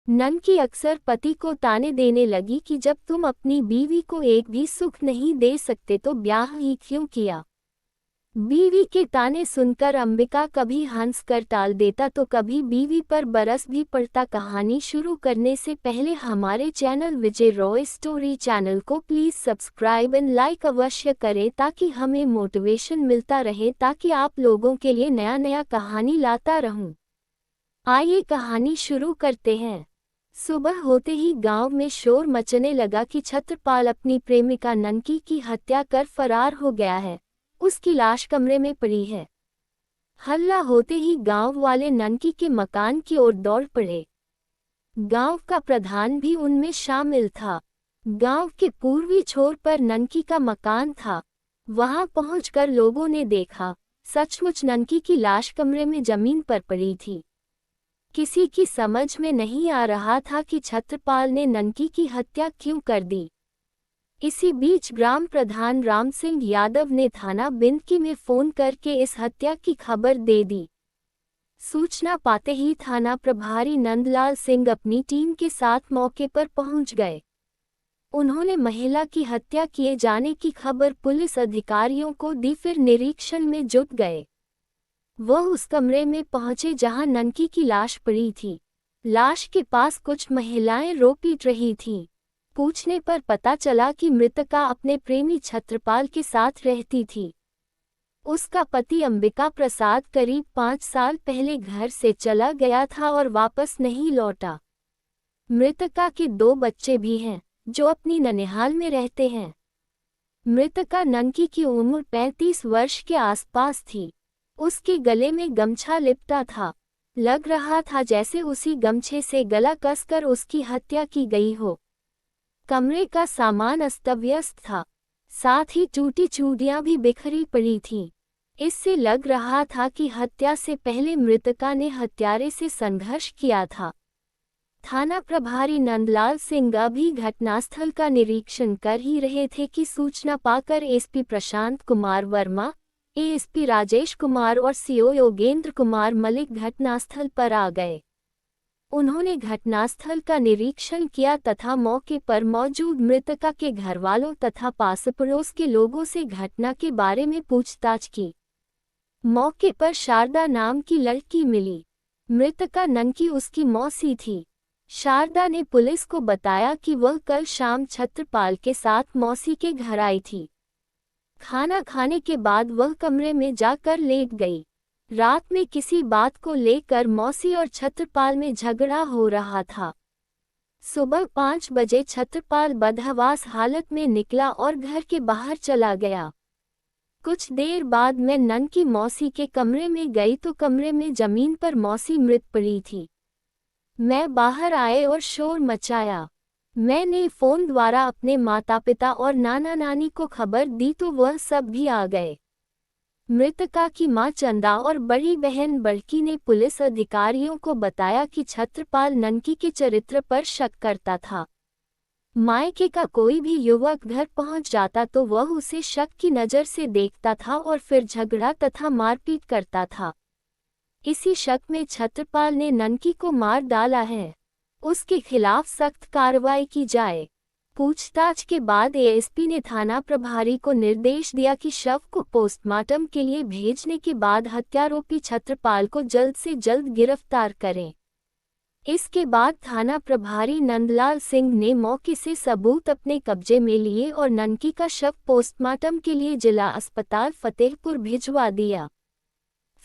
ननकी अक्सर पति को ताने देने लगी कि जब तुम अपनी बीवी को एक भी सुख नहीं दे सकते तो ब्याह ही क्यों किया। बीवी के ताने सुनकर अंबिका कभी हंस कर टाल देता तो कभी बीवी पर बरस भी पड़ता। कहानी शुरू करने से पहले हमारे चैनल विजय रॉय स्टोरी चैनल को प्लीज सब्सक्राइब एंड लाइक अवश्य करें ताकि हमें मोटिवेशन मिलता रहे, ताकि आप लोगों के लिए नया नया कहानी लाता रहूं। आइए कहानी शुरू करते हैं। सुबह होते ही गांव में शोर मचने लगा कि छत्रपाल अपनी प्रेमिका ननकी की हत्या कर फरार हो गया है। उसकी लाश कमरे में पड़ी है। हल्ला होते ही गांव वाले ननकी के मकान की ओर दौड़ पड़े। गांव का प्रधान भी उनमें शामिल था। गांव के पूर्वी छोर पर ननकी का मकान था। वहां पहुंचकर लोगों ने देखा, सचमुच ननकी की लाश कमरे में जमीन पर पड़ी थी। किसी की समझ में नहीं आ रहा था कि छत्रपाल ने ननकी की हत्या क्यों कर दी। इसी बीच ग्राम प्रधान राम सिंह यादव ने थाना बिंदकी में फोन करके इस हत्या की खबर दे दी। सूचना पाते ही थाना प्रभारी नंदलाल सिंह अपनी टीम के साथ मौके पर पहुंच गए। उन्होंने महिला की हत्या किए जाने की खबर पुलिस अधिकारियों को दी, फिर निरीक्षण में जुट गए। वह उस कमरे में पहुंचे जहां ननकी की लाश पड़ी थी। लाश के पास कुछ महिलाएं रो पीट रही थीं। पूछने पर पता चला कि मृतका अपने प्रेमी छत्रपाल के साथ रहती थी। उसका पति अंबिका प्रसाद करीब 5 साल पहले घर से चला गया था और वापस नहीं लौटा। मृतका के 2 बच्चे भी हैं, जो अपनी ननिहाल में रहते हैं। मृतका ननकी की उम्र 35 वर्ष के आसपास थी। उसके गले में गमछा लिपटा था। लग रहा था जैसे उसी गमछे से गला कसकर उसकी हत्या की गई हो। कमरे का सामान अस्त-व्यस्त था, साथ ही टूटी चूड़ियां भी बिखरी पड़ी थीं। इससे लग रहा था कि हत्या से पहले मृतका ने हत्यारे से संघर्ष किया था। थाना प्रभारी नंदलाल सिंह अभी घटनास्थल का निरीक्षण कर ही रहे थे कि सूचना पाकर एसपी प्रशांत कुमार वर्मा, एएसपी राजेश कुमार और सीओ योगेंद्र कुमार मलिक घटनास्थल पर आ गए। उन्होंने घटनास्थल का निरीक्षण किया तथा मौके पर मौजूद मृतका के घरवालों तथा पास पड़ोस के लोगों से घटना के बारे में पूछताछ की। मौके पर शारदा नाम की लड़की मिली। मृतका ननकी उसकी मौसी थी। शारदा ने पुलिस को बताया कि वह कल शाम छत्रपाल के साथ मौसी के घर आई थी। खाना खाने के बाद वह कमरे में जाकर लेट गई। रात में किसी बात को लेकर मौसी और छत्रपाल में झगड़ा हो रहा था। सुबह 5 बजे छत्रपाल बदहवास हालत में निकला और घर के बाहर चला गया। कुछ देर बाद मैं ननकी मौसी के कमरे में गई तो कमरे में जमीन पर मौसी मृत पड़ी थी। मैं बाहर आए और शोर मचाया। मैंने फोन द्वारा अपने माता पिता और नाना नानी को खबर दी तो वह सब भी आ गए। मृतका की मां चंदा और बड़ी बहन बड़की ने पुलिस अधिकारियों को बताया कि छत्रपाल ननकी के चरित्र पर शक करता था। मायके का कोई भी युवक घर पहुंच जाता तो वह उसे शक की नज़र से देखता था और फिर झगड़ा तथा मारपीट करता था। इसी शक में छत्रपाल ने ननकी को मार डाला है। उसके खिलाफ सख्त कार्रवाई की जाए। पूछताछ के बाद एएसपी ने थाना प्रभारी को निर्देश दिया कि शव को पोस्टमार्टम के लिए भेजने के बाद हत्यारोपी छत्रपाल को जल्द से जल्द गिरफ्तार करें। इसके बाद थाना प्रभारी नंदलाल सिंह ने मौके से सबूत अपने कब्जे में लिए और ननकी का शव पोस्टमार्टम के लिए जिला अस्पताल फतेहपुर भिजवा दिया।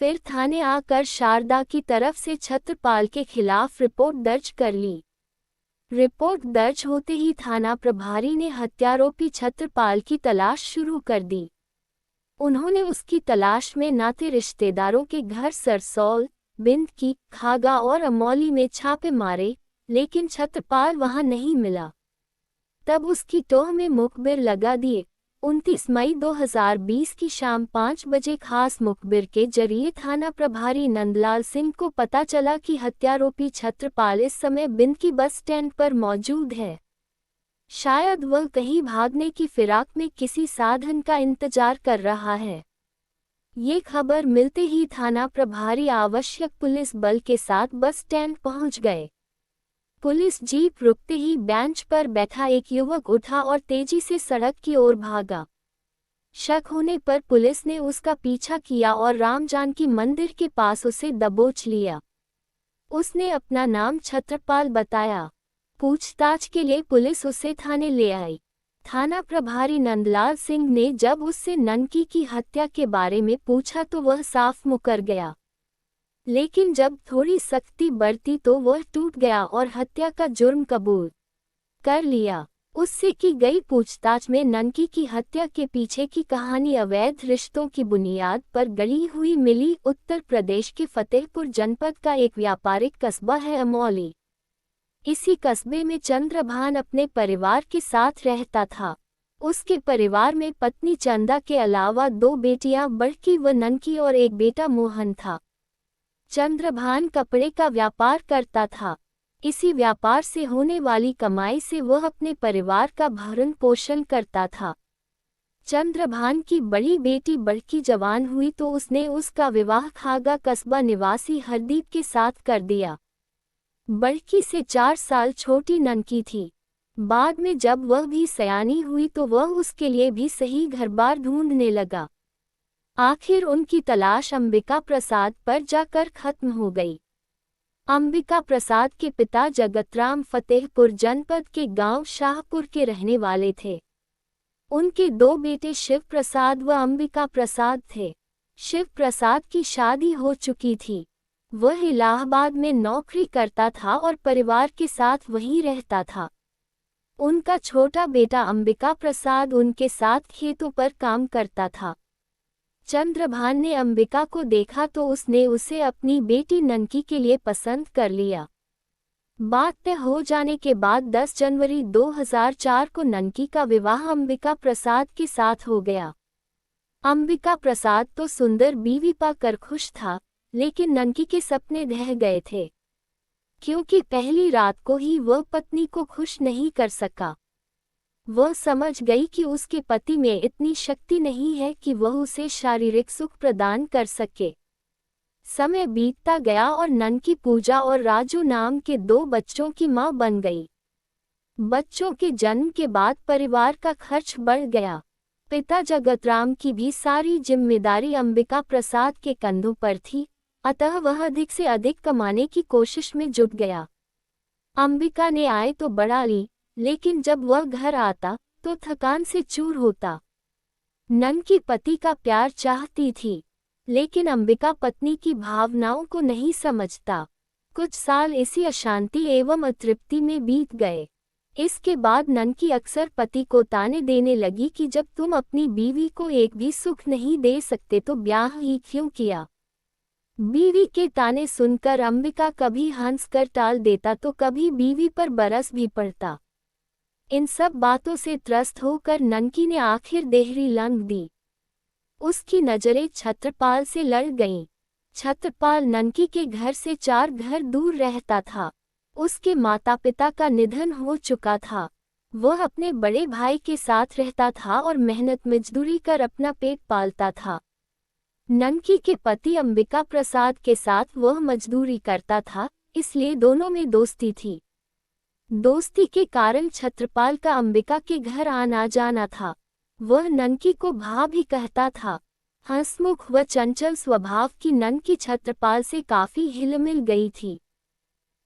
फिर थाने आकर शारदा की तरफ से छत्रपाल के खिलाफ रिपोर्ट दर्ज कर ली। रिपोर्ट दर्ज होते ही थाना प्रभारी ने हत्यारोपी छत्रपाल की तलाश शुरू कर दी। उन्होंने उसकी तलाश में नाते रिश्तेदारों के घर सरसौल, बिंदकी, खागा और अमौली में छापे मारे, लेकिन छत्रपाल वहां नहीं मिला। तब उसकी टोह में मुखबिर लगा दिए। 29 मई 2020 की शाम 5 बजे खास मुखबिर के जरिए थाना प्रभारी नंदलाल सिंह को पता चला कि हत्यारोपी छत्रपाल इस समय बिंदकी बस स्टैंड पर मौजूद है। शायद वह कहीं भागने की फिराक में किसी साधन का इंतजार कर रहा है। ये खबर मिलते ही थाना प्रभारी आवश्यक पुलिस बल के साथ बस स्टैंड पहुंच गए। पुलिस जीप रुकते ही बेंच पर बैठा एक युवक उठा और तेजी से सड़क की ओर भागा। शक होने पर पुलिस ने उसका पीछा किया और राम जानकी मंदिर के पास उसे दबोच लिया। उसने अपना नाम छत्रपाल बताया। पूछताछ के लिए पुलिस उसे थाने ले आई। थाना प्रभारी नंदलाल सिंह ने जब उससे ननकी की हत्या के बारे में पूछा तो वह साफ मुकर गया, लेकिन जब थोड़ी सख्ती बरती तो वह टूट गया और हत्या का जुर्म कबूल कर लिया। उससे की गई पूछताछ में ननकी की हत्या के पीछे की कहानी अवैध रिश्तों की बुनियाद पर गढ़ी हुई मिली। उत्तर प्रदेश के फतेहपुर जनपद का एक व्यापारिक कस्बा है अमौली। इसी कस्बे में चंद्रभान अपने परिवार के साथ रहता था। उसके परिवार में पत्नी चंदा के अलावा 2 बेटियां बड़की व ननकी और एक बेटा मोहन था। चंद्रभान कपड़े का व्यापार करता था। इसी व्यापार से होने वाली कमाई से वह अपने परिवार का भरण पोषण करता था। चंद्रभान की बड़ी बेटी बड़की जवान हुई तो उसने उसका विवाह खागा कस्बा निवासी हरदीप के साथ कर दिया। बड़की से 4 साल छोटी ननकी थी। बाद में जब वह भी सयानी हुई तो वह उसके लिए भी सही घरबार ढूंढने लगा। आखिर उनकी तलाश अंबिका प्रसाद पर जाकर खत्म हो गई। अंबिका प्रसाद के पिता जगतराम फतेहपुर जनपद के गांव शाहपुर के रहने वाले थे। उनके 2 बेटे शिव प्रसाद व अंबिका प्रसाद थे। शिव प्रसाद की शादी हो चुकी थी। वह इलाहाबाद में नौकरी करता था और परिवार के साथ वहीं रहता था। उनका छोटा बेटा अंबिका प्रसाद उनके साथ खेतों पर काम करता था। चंद्रभान ने अंबिका को देखा तो उसने उसे अपनी बेटी ननकी के लिए पसंद कर लिया। बात तय हो जाने के बाद 10 जनवरी 2004 को ननकी का विवाह अंबिका प्रसाद के साथ हो गया। अंबिका प्रसाद तो सुंदर बीवी पाकर खुश था, लेकिन ननकी के सपने ढह गए थे, क्योंकि पहली रात को ही वह पत्नी को खुश नहीं कर सका। वह समझ गई कि उसके पति में इतनी शक्ति नहीं है कि वह उसे शारीरिक सुख प्रदान कर सके। समय बीतता गया और ननकी पूजा और राजू नाम के 2 बच्चों की मां बन गई। बच्चों के जन्म के बाद परिवार का खर्च बढ़ गया। पिता जगतराम की भी सारी जिम्मेदारी अंबिका प्रसाद के कंधों पर थी, अतः वह अधिक से अधिक कमाने की कोशिश में जुट गया। अंबिका ने आय तो बढ़ा ली, लेकिन जब वह घर आता तो थकान से चूर होता। ननकी पति का प्यार चाहती थी, लेकिन अंबिका पत्नी की भावनाओं को नहीं समझता। कुछ साल इसी अशांति एवं अतृप्ति में बीत गए। इसके बाद ननकी अक्सर पति को ताने देने लगी कि जब तुम अपनी बीवी को एक भी सुख नहीं दे सकते तो ब्याह ही क्यों किया। बीवी के ताने सुनकर अंबिका कभी हंसकर टाल देता तो कभी बीवी पर बरस भी पड़ता। इन सब बातों से त्रस्त होकर ननकी ने आखिर देहरी लंघ दी। उसकी नजरें छत्रपाल से लड़ गईं। छत्रपाल ननकी के घर से 4 घर दूर रहता था। उसके माता पिता का निधन हो चुका था। वह अपने बड़े भाई के साथ रहता था और मेहनत मजदूरी कर अपना पेट पालता था। ननकी के पति अंबिका प्रसाद के साथ वह मजदूरी करता था, इसलिए दोनों में दोस्ती थी। दोस्ती के कारण छत्रपाल का अंबिका के घर आना जाना था। वह ननकी को भाभी कहता था। हंसमुख व चंचल स्वभाव की ननकी छत्रपाल से काफी हिलमिल गई थी।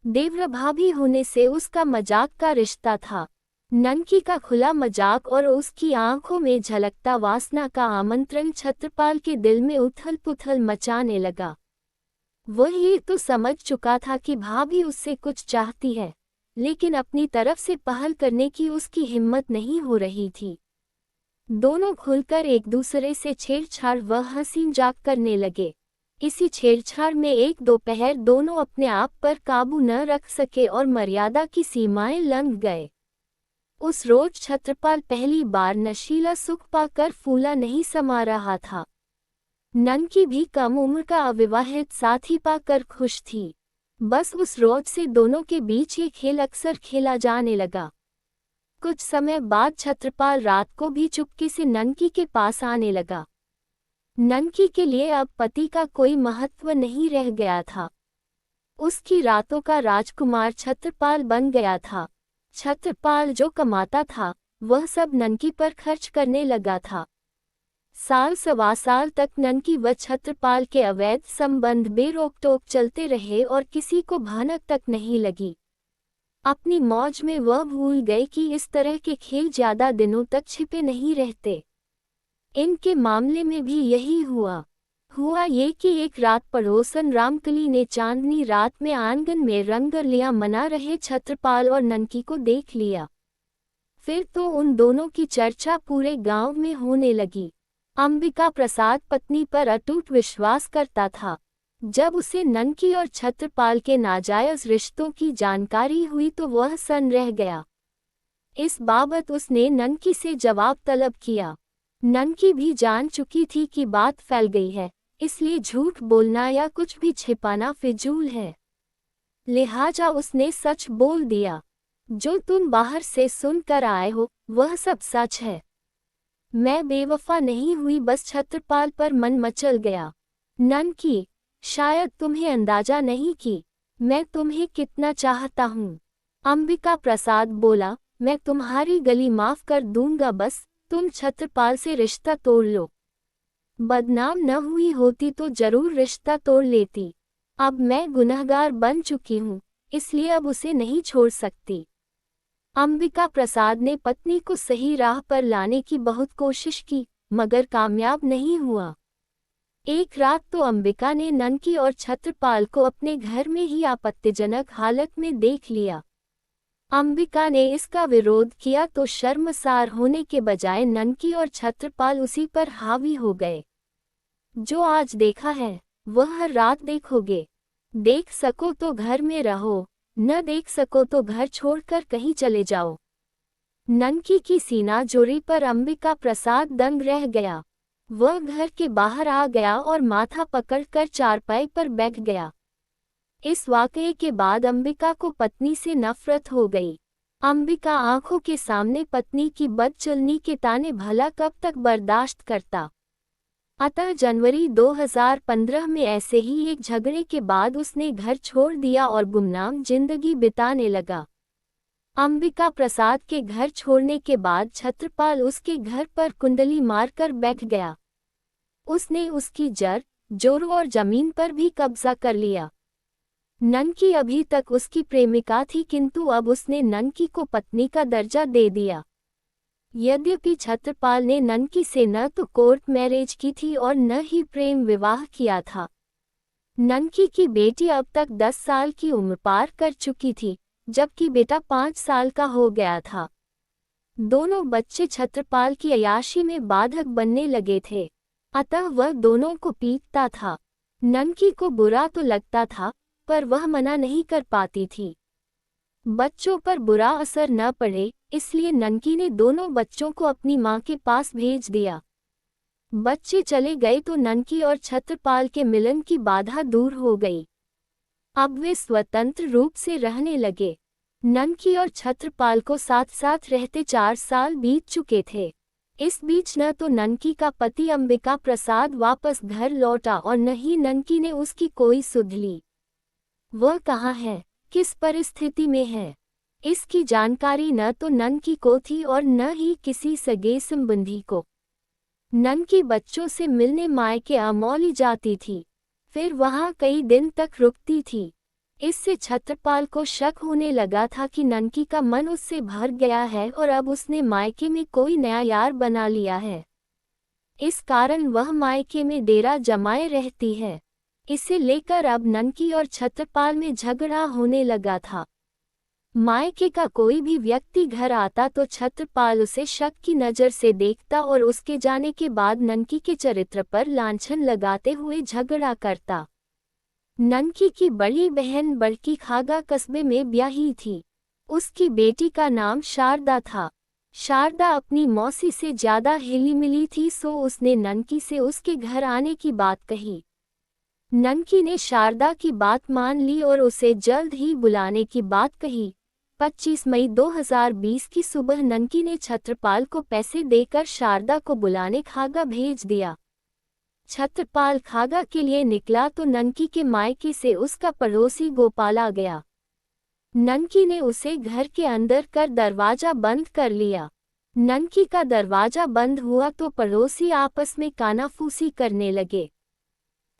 देवर भाभी होने से उसका मजाक का रिश्ता था। ननकी का खुला मजाक और उसकी आंखों में झलकता वासना का आमंत्रण छत्रपाल के दिल में उथल पुथल मचाने लगा। वह ये तो समझ चुका था कि भाभी उससे कुछ चाहती है, लेकिन अपनी तरफ से पहल करने की उसकी हिम्मत नहीं हो रही थी। दोनों खुलकर एक दूसरे से छेड़छाड़ व हंसी मजाक करने लगे। इसी छेड़छाड़ में एक दोपहर दोनों अपने आप पर काबू न रख सके और मर्यादा की सीमाएं लंघ गए। उस रोज छत्रपाल पहली बार नशीला सुख पाकर फूला नहीं समा रहा था। ननकी भी कम उम्र का अविवाहित साथी पाकर खुश थी। बस उस रोज से दोनों के बीच ये खेल अक्सर खेला जाने लगा। कुछ समय बाद छत्रपाल रात को भी चुपके से ननकी के पास आने लगा। ननकी के लिए अब पति का कोई महत्व नहीं रह गया था। उसकी रातों का राजकुमार छत्रपाल बन गया था। छत्रपाल जो कमाता था वह सब ननकी पर खर्च करने लगा था। साल सवा साल तक ननकी व छत्रपाल के अवैध संबंध बेरोक-टोक चलते रहे और किसी को भनक तक नहीं लगी। अपनी मौज में वह भूल गए कि इस तरह के खेल ज्यादा दिनों तक छिपे नहीं रहते। इनके मामले में भी यही हुआ ये कि एक रात पड़ोसन रामकली ने चांदनी रात में आंगन में रंगरलियां मना रहे छत्रपाल और ननकी को देख लिया। फिर तो उन दोनों की चर्चा पूरे गांव में होने लगी। अंबिका प्रसाद पत्नी पर अटूट विश्वास करता था। जब उसे ननकी और छत्रपाल के नाजायज रिश्तों की जानकारी हुई तो वह सन्न रह गया। इस बाबत उसने ननकी से जवाब तलब किया। ननकी भी जान चुकी थी कि बात फैल गई है, इसलिए झूठ बोलना या कुछ भी छिपाना फिजूल है। लिहाजा उसने सच बोल दिया। जो तुम बाहर से सुनकर आए हो वह सब सच है। मैं बेवफा नहीं हुई, बस छत्रपाल पर मन मचल गया। ननकी, शायद तुम्हें अंदाजा नहीं कि मैं तुम्हें कितना चाहता हूँ। अंबिका प्रसाद बोला, मैं तुम्हारी गली माफ कर दूंगा, बस तुम छत्रपाल से रिश्ता तोड़ लो। बदनाम न हुई होती तो जरूर रिश्ता तोड़ लेती। अब मैं गुनहगार बन चुकी हूँ, इसलिए अब उसे नहीं छोड़ सकती। अंबिका प्रसाद ने पत्नी को सही राह पर लाने की बहुत कोशिश की, मगर कामयाब नहीं हुआ। एक रात तो अंबिका ने ननकी और छत्रपाल को अपने घर में ही आपत्तिजनक हालत में देख लिया। अंबिका ने इसका विरोध किया तो शर्मसार होने के बजाय ननकी और छत्रपाल उसी पर हावी हो गए। जो आज देखा है वह हर रात देखोगे। देख सको तो घर में रहो, न देख सको तो घर छोड़कर कहीं चले जाओ। ननकी की सीना जोरी पर अंबिका प्रसाद दंग रह गया। वह घर के बाहर आ गया और माथा पकड़कर चारपाई पर बैठ गया। इस वाकये के बाद अंबिका को पत्नी से नफरत हो गई। अंबिका आंखों के सामने पत्नी की बदचलनी के ताने भला कब तक बर्दाश्त करता। अतः जनवरी 2015 में ऐसे ही एक झगड़े के बाद उसने घर छोड़ दिया और गुमनाम जिंदगी बिताने लगा। अंबिका प्रसाद के घर छोड़ने के बाद छत्रपाल उसके घर पर कुंडली मारकर बैठ गया। उसने उसकी जर, जोरों और जमीन पर भी कब्जा कर लिया। ननकी अभी तक उसकी प्रेमिका थी, किंतु अब उसने ननकी को पत्नी का दर्जा दे दिया। यद्यपि छत्रपाल ने ननकी से न तो कोर्ट मैरिज की थी और न ही प्रेम विवाह किया था। ननकी की बेटी अब तक 10 साल की उम्र पार कर चुकी थी, जबकि बेटा 5 साल का हो गया था। दोनों बच्चे छत्रपाल की अय्याशी में बाधक बनने लगे थे, अतः वह दोनों को पीटता था। ननकी को बुरा तो लगता था, पर वह मना नहीं कर पाती थी। बच्चों पर बुरा असर न पड़े, इसलिए ननकी ने दोनों बच्चों को अपनी मां के पास भेज दिया। बच्चे चले गए तो ननकी और छत्रपाल के मिलन की बाधा दूर हो गई। अब वे स्वतंत्र रूप से रहने लगे। ननकी और छत्रपाल को साथ साथ रहते 4 साल बीत चुके थे। इस बीच न तो ननकी का पति अंबिका प्रसाद वापस घर लौटा और न ही ननकी ने उसकी कोई सुध ली। वह कहाँ है, किस परिस्थिति में है, इसकी जानकारी न तो ननकी को थी और न ही किसी सगे संबंधी को। ननकी बच्चों से मिलने मायके अमौली जाती थी, फिर वहां कई दिन तक रुकती थी। इससे छत्रपाल को शक होने लगा था कि ननकी का मन उससे भर गया है और अब उसने मायके में कोई नया यार बना लिया है। इस कारण वह मायके में डेरा जमाए रहती है। इसे लेकर अब ननकी और छत्रपाल में झगड़ा होने लगा था। मायके का कोई भी व्यक्ति घर आता तो छत्रपाल उसे शक की नज़र से देखता और उसके जाने के बाद ननकी के चरित्र पर लांछन लगाते हुए झगड़ा करता। ननकी की बड़ी बहन बड़की खागा कस्बे में ब्याही थी। उसकी बेटी का नाम शारदा था। शारदा अपनी मौसी से ज्यादा हिली मिली थी, सो उसने ननकी से उसके घर आने की बात कही। ननकी ने शारदा की बात मान ली और उसे जल्द ही बुलाने की बात कही। 25 मई 2020 की सुबह ननकी ने छत्रपाल को पैसे देकर शारदा को बुलाने खागा भेज दिया। छत्रपाल खागा के लिए निकला तो ननकी के मायके से उसका पड़ोसी गोपाल आ गया। ननकी ने उसे घर के अंदर कर दरवाजा बंद कर लिया। ननकी का दरवाजा बंद हुआ तो पड़ोसी आपस में कानाफूसी करने लगे।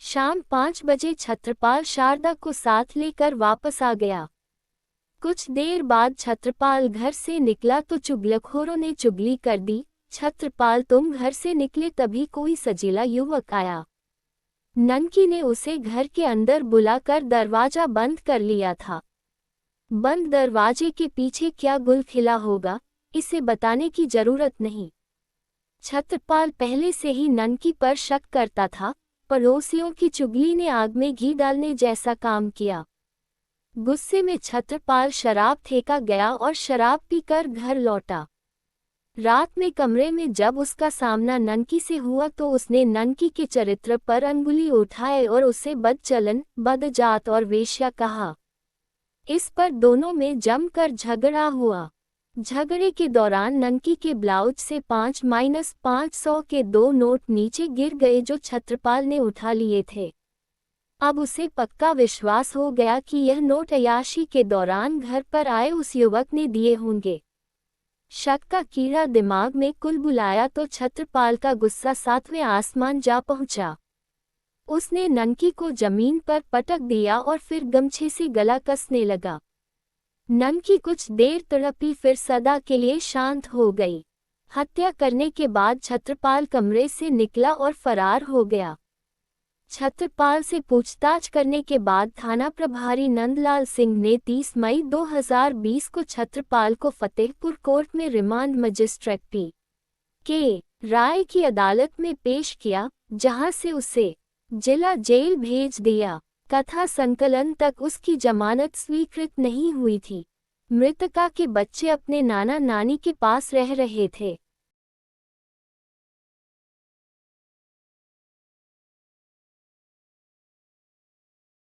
शाम 5 बजे छत्रपाल शारदा को साथ लेकर वापस आ गया। कुछ देर बाद छत्रपाल घर से निकला तो चुगलखोरों ने चुगली कर दी, छत्रपाल तुम घर से निकले तभी कोई सजीला युवक आया। ननकी ने उसे घर के अंदर बुलाकर दरवाजा बंद कर लिया था। बंद दरवाजे के पीछे क्या गुल खिला होगा, इसे बताने की जरूरत नहीं। छत्रपाल पहले से ही ननकी पर शक करता था। पड़ोसियों की चुगली ने आग में घी डालने जैसा काम किया। गुस्से में छत्रपाल शराब फेंका गया और शराब पीकर घर लौटा। रात में कमरे में जब उसका सामना ननकी से हुआ तो उसने ननकी के चरित्र पर अंगुली उठाए और उसे बदचलन, बदजात और वेश्या कहा। इस पर दोनों में जमकर झगड़ा हुआ। झगड़े के दौरान ननकी के ब्लाउज से 5-500 के 2 नोट नीचे गिर गए जो छत्रपाल ने उठा लिए थे। अब उसे पक्का विश्वास हो गया कि यह नोट अय्याशी के दौरान घर पर आए उस युवक ने दिए होंगे। शक का कीड़ा दिमाग में कुलबुलाया तो छत्रपाल का गुस्सा 7वें आसमान जा पहुंचा। उसने ननकी को जमीन पर पटक दिया और फिर गमछे से गला कसने लगा। ननकी कुछ देर तड़पी फिर सदा के लिए शांत हो गई। हत्या करने के बाद छत्रपाल कमरे से निकला और फरार हो गया। छत्रपाल से पूछताछ करने के बाद थाना प्रभारी नंदलाल सिंह ने 30 मई 2020 को छत्रपाल को फतेहपुर कोर्ट में रिमांड मजिस्ट्रेट पी.के. राय की अदालत में पेश किया, जहां से उसे जिला जेल भेज दिया। कथा संकलन तक उसकी जमानत स्वीकृत नहीं हुई थी। मृतका के बच्चे अपने नाना नानी के पास रह रहे थे।